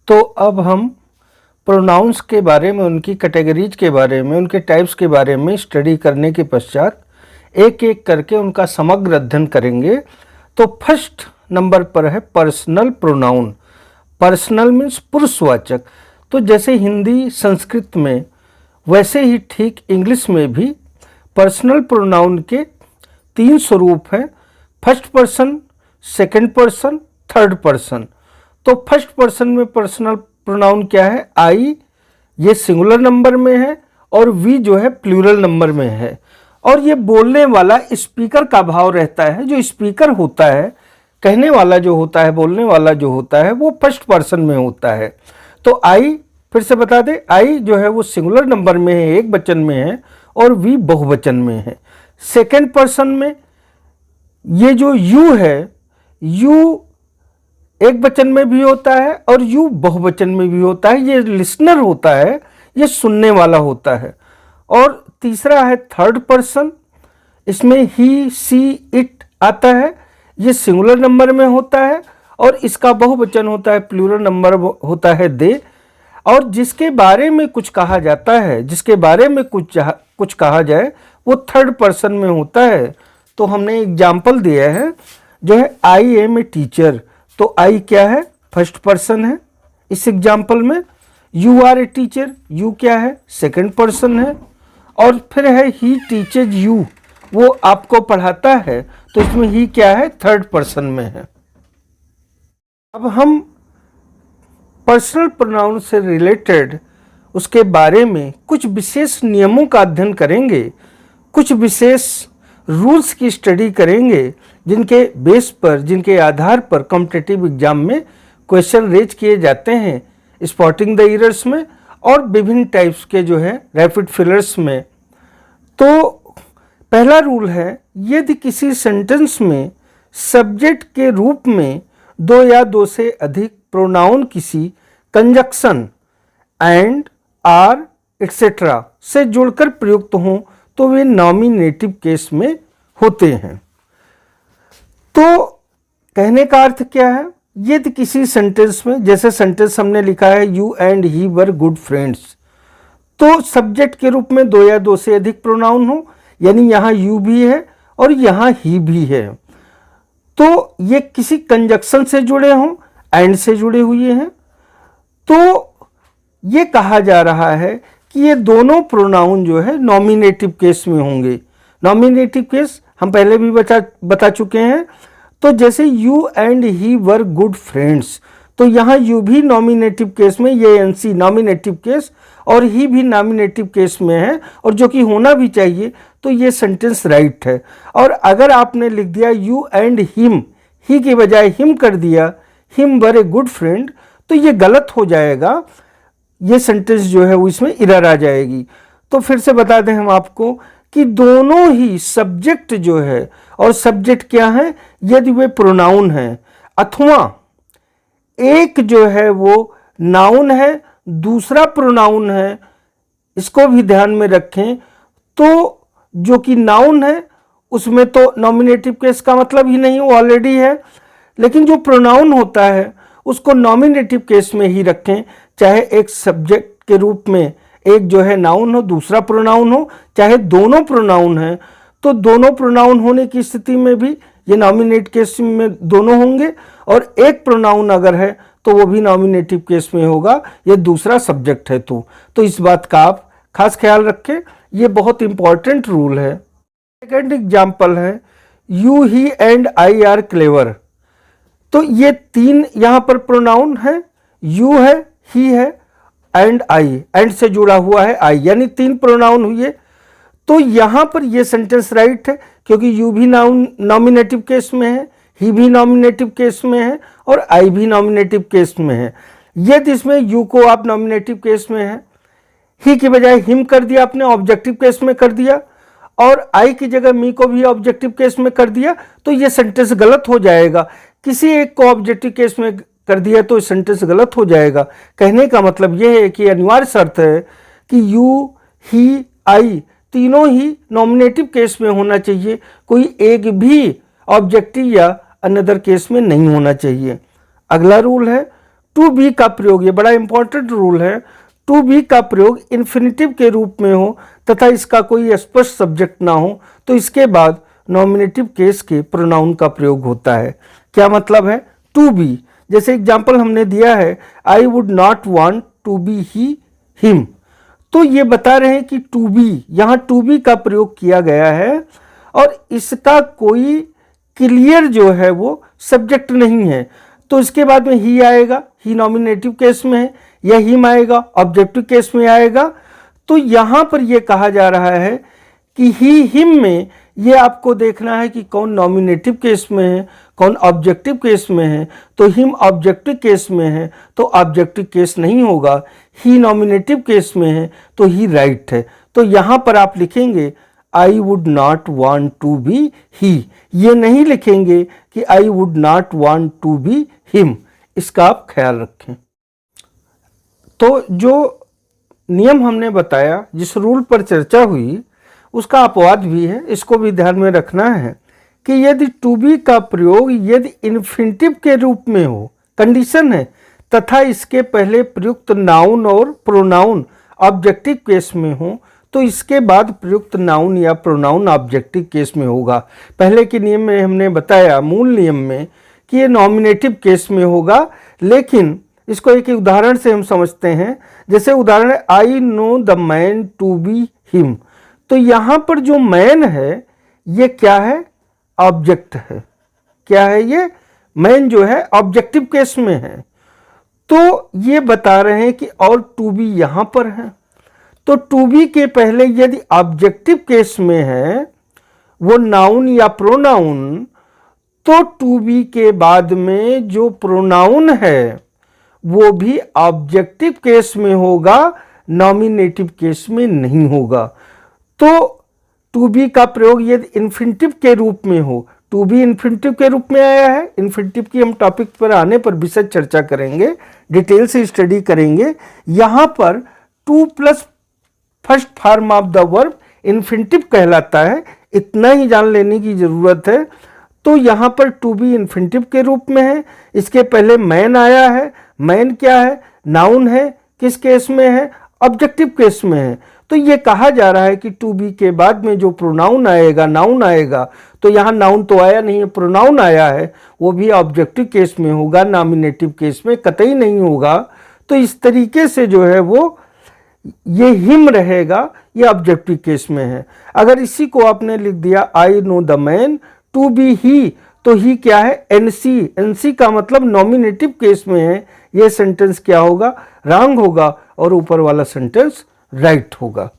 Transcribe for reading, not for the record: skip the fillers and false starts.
तो अब हम प्रोनाउंस के बारे में, उनकी कैटेगरीज के बारे में, उनके टाइप्स के बारे में स्टडी करने के पश्चात एक एक करके उनका समग्र अध्ययन करेंगे। तो फर्स्ट नंबर पर है पर्सनल प्रोनाउन। पर्सनल मीन्स पुरुषवाचक। तो जैसे हिंदी संस्कृत में वैसे ही ठीक इंग्लिश में भी पर्सनल प्रोनाउन के 3 स्वरूप हैं, first person, second person, third person. तो फर्स्ट पर्सन में पर्सनल प्रोनाउन क्या है? आई, ये सिंगुलर नंबर में है और वी जो है प्लूरल नंबर में है। और ये बोलने वाला स्पीकर का भाव रहता है। जो स्पीकर होता है, कहने वाला जो होता है, बोलने वाला जो होता है, वो फर्स्ट पर्सन में होता है। तो आई, फिर से बता दें, आई जो है वो सिंगुलर नंबर में है, एक वचन में है, और वी बहुवचन में है। सेकंड पर्सन में ये जो यू है, यू एक वचन में भी होता है और यू बहुवचन में भी होता है। ये लिसनर होता है, ये सुनने वाला होता है। और तीसरा है थर्ड पर्सन, इसमें ही, सी, इट आता है। ये सिंगुलर नंबर में होता है और इसका बहुवचन होता है, प्लूरल नंबर होता है दे। और जिसके बारे में कुछ कहा जाता है, जिसके बारे में कुछ कहा जाए, वो थर्ड पर्सन में होता है। तो हमने एग्जाम्पल दिया है जो है आई एम ए टीचर। तो आई क्या है? फर्स्ट पर्सन है इस एग्जाम्पल में। You are a teacher, you क्या है? सेकंड पर्सन है। और फिर है ही टीचेज यू, वो आपको पढ़ाता है, तो इसमें ही क्या है? थर्ड पर्सन में है। अब हम पर्सनल प्रोनाउन से रिलेटेड उसके बारे में कुछ विशेष नियमों का अध्ययन करेंगे, कुछ विशेष रूल्स की स्टडी करेंगे, जिनके बेस पर, जिनके आधार पर कॉम्पिटिटिव एग्जाम में क्वेश्चन रेज किए जाते हैं, स्पॉटिंग द एरर्स में और विभिन्न टाइप्स के जो है रैपिड फिलर्स में। तो पहला रूल है, यदि किसी सेंटेंस में सब्जेक्ट के रूप में 2 या 2 से अधिक प्रोनाउन किसी कंजक्शन एंड, आर, एक्सेट्रा से जुड़कर प्रयुक्त हों तो वे नॉमिनेटिव केस में होते हैं। तो कहने का अर्थ क्या है? यदि किसी सेंटेंस में, जैसे सेंटेंस हमने लिखा है you and he were good friends, तो सब्जेक्ट के रूप में 2 या 2 से अधिक प्रोनाउन हो, यानी यहाँ यू भी है और यहाँ ही भी है, तो ये किसी कंजक्शन से जुड़े हों, एंड से जुड़े हुए हैं, तो ये कहा जा रहा है कि ये दोनों प्रोनाउन जो है नॉमिनेटिव केस में होंगे। नॉमिनेटिव केस हम पहले भी बता चुके हैं। तो जैसे you and he were good friends, तो यहाँ यू भी नॉमिनेटिव केस में, ये एनसी नॉमिनेटिव केस, और ही भी नॉमिनेटिव केस में है, और जो कि होना भी चाहिए। तो ये सेंटेंस राइट है। और अगर आपने लिख दिया यू एंड हिम, ही की बजाय हिम कर दिया, him were a good friend, तो ये गलत हो जाएगा। ये सेंटेंस जो है वो इसमें एरर आ जाएगी। तो फिर से बता दें हम आपको कि दोनों ही सब्जेक्ट जो है, और सब्जेक्ट क्या है? यदि वे प्रोनाउन हैं, अथवा एक जो है वो नाउन है, दूसरा प्रोनाउन है, इसको भी ध्यान में रखें। तो जो कि नाउन है उसमें तो नॉमिनेटिव केस का मतलब ही नहीं, वो ऑलरेडी है। लेकिन जो प्रोनाउन होता है उसको नॉमिनेटिव केस में ही रखें, चाहे एक सब्जेक्ट के रूप में एक जो है नाउन हो, दूसरा प्रोनाउन हो, चाहे दोनों प्रोनाउन हैं। तो दोनों प्रोनाउन होने की स्थिति में भी ये नॉमिनेट केस में दोनों होंगे, और एक प्रोनाउन अगर है तो वो भी नॉमिनेटिव केस में होगा, ये दूसरा सब्जेक्ट है। तो इस बात का आप खास ख्याल रखें, ये बहुत इंपॉर्टेंट रूल है। सेकेंड एग्जाम्पल है you, he and I R clever. तो ये 3 यहाँ पर प्रोनाउन है, यू है, ही है, एंड आई, एंड से जुड़ा हुआ है आई, यानी 3 प्रोनाउन हुए। तो यहाँ पर ये सेंटेंस राइट है, क्योंकि यू भी नॉमिनेटिव केस में है, ही भी नॉमिनेटिव केस में है, और आई भी नॉमिनेटिव केस में है। यदि इसमें यू को आप नॉमिनेटिव केस में है, ही की बजाय हिम कर दिया आपने, ऑब्जेक्टिव केस में कर दिया, और आई की जगह मी को भी ऑब्जेक्टिव केस में कर दिया, तो ये सेंटेंस गलत हो जाएगा। किसी एक को ऑब्जेक्टिव केस में कर दिया तो सेंटेंस गलत हो जाएगा। कहने का मतलब यह है कि अनिवार्य शर्त है कि यू, ही, आई तीनों ही नॉमिनेटिव केस में होना चाहिए, कोई एक भी ऑब्जेक्टिव या अनदर केस में नहीं होना चाहिए। अगला रूल है टू बी का प्रयोग, ये बड़ा इंपॉर्टेंट रूल है, टू बी का प्रयोग इन्फिनिटिव के रूप में हो तथा इसका कोई स्पष्ट सब्जेक्ट ना हो तो इसके बाद नॉमिनेटिव केस के प्रोनाउन का प्रयोग होता है। क्या मतलब है? टू बी, जैसे एग्जाम्पल हमने दिया है, I would not want to be he him, तो ये बता रहे हैं कि टू बी, यहाँ टू बी का प्रयोग किया गया है और इसका कोई क्लियर जो है वो सब्जेक्ट नहीं है, तो इसके बाद में ही आएगा, ही नॉमिनेटिव केस में है, या हिम आएगा ऑब्जेक्टिव केस में आएगा। तो यहाँ पर ये कहा जा रहा है कि ही हिम में ये आपको देखना है कि कौन नॉमिनेटिव केस में है, कौन ऑब्जेक्टिव केस में है। तो हिम ऑब्जेक्टिव केस में है तो ऑब्जेक्टिव केस नहीं होगा, ही नॉमिनेटिव केस में है तो ही राइट है। तो यहाँ पर आप लिखेंगे I would not want to be he, ये नहीं लिखेंगे कि I would not want to be him, इसका आप ख्याल रखें। तो जो नियम हमने बताया, जिस रूल पर चर्चा हुई, उसका अपवाद भी है, इसको भी ध्यान में रखना है कि यदि टू बी का प्रयोग यदि इन्फिनिटिव के रूप में हो, कंडीशन है, तथा इसके पहले प्रयुक्त नाउन और प्रोनाउन ऑब्जेक्टिव केस में हो तो इसके बाद प्रयुक्त नाउन या प्रोनाउन ऑब्जेक्टिव केस में होगा। पहले के नियम में हमने बताया, मूल नियम में, कि ये नॉमिनेटिव केस में होगा, लेकिन इसको एक उदाहरण से हम समझते हैं। जैसे उदाहरण है, I know the man to be him, तो यहाँ पर जो मैन है ये क्या है? ऑब्जेक्ट है। क्या है ये? मैन जो है ऑब्जेक्टिव केस में है। तो ये बता रहे हैं कि और टू बी यहाँ पर है, तो टू बी के पहले यदि ऑब्जेक्टिव केस में है वो नाउन या प्रोनाउन, तो टू बी के बाद में जो प्रोनाउन है वो भी ऑब्जेक्टिव केस में होगा, नॉमिनेटिव केस में नहीं होगा। तो टू बी का प्रयोग यदि इन्फिनिटिव के रूप में हो, टू बी इन्फिनिटिव के रूप में आया है, इन्फिनिटिव की हम टॉपिक पर आने पर विशद चर्चा करेंगे, डिटेल से स्टडी करेंगे। यहाँ पर two plus first form of the verb infinitive कहलाता है, इतना ही जान लेने की जरूरत है। तो यहाँ पर टू बी इन्फिनिटिव के रूप में है, इसके पहले मैन आया है, मैन क्या है? नाउन है, किस केस में है? ऑब्जेक्टिव केस में है। तो ये कहा जा रहा है कि टू बी के बाद में जो प्रोनाउन आएगा, नाउन आएगा, तो यहाँ नाउन तो आया नहीं है, प्रोनाउन आया है, वो भी ऑब्जेक्टिव केस में होगा, नॉमिनेटिव केस में कतई नहीं होगा। तो इस तरीके से जो है वो ये हिम रहेगा, ये ऑब्जेक्टिव केस में है। अगर इसी को आपने लिख दिया I know the man to be he, तो ही क्या है? एनसी, एनसी का मतलब नॉमिनेटिव केस में है, ये सेंटेंस क्या होगा? रॉन्ग होगा और ऊपर वाला सेंटेंस राइट होगा।